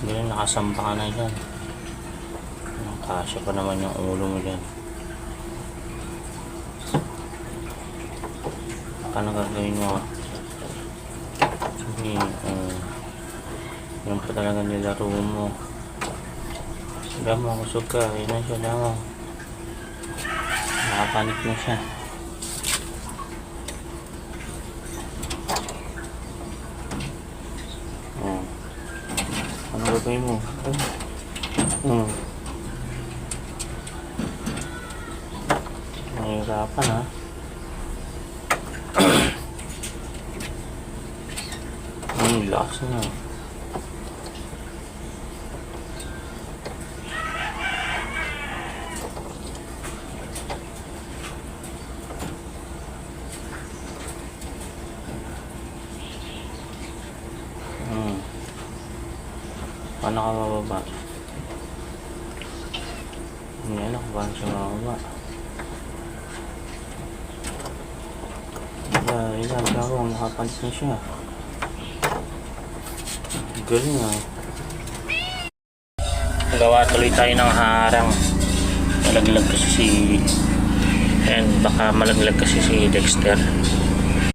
Ganyan, nakasampa ka na dyan. Kasya pa naman yung ulo mo dyan. Baka na gagawin mo. Sige, yun pa talaga nilaro mo. Dama, kusog ka. Yun na siya, dama. Nakapanik na siya. Ano gagawin mo? Nahihirapan ha. Lakas na. Paano ka mababa? Hindi alam kung paano siya mababa. Ilan ako, nakapanis na siya. Galing ah. Gawa tuloy tayo ng harang. Malaglag kasi si... And baka malaglag kasi si Dexter.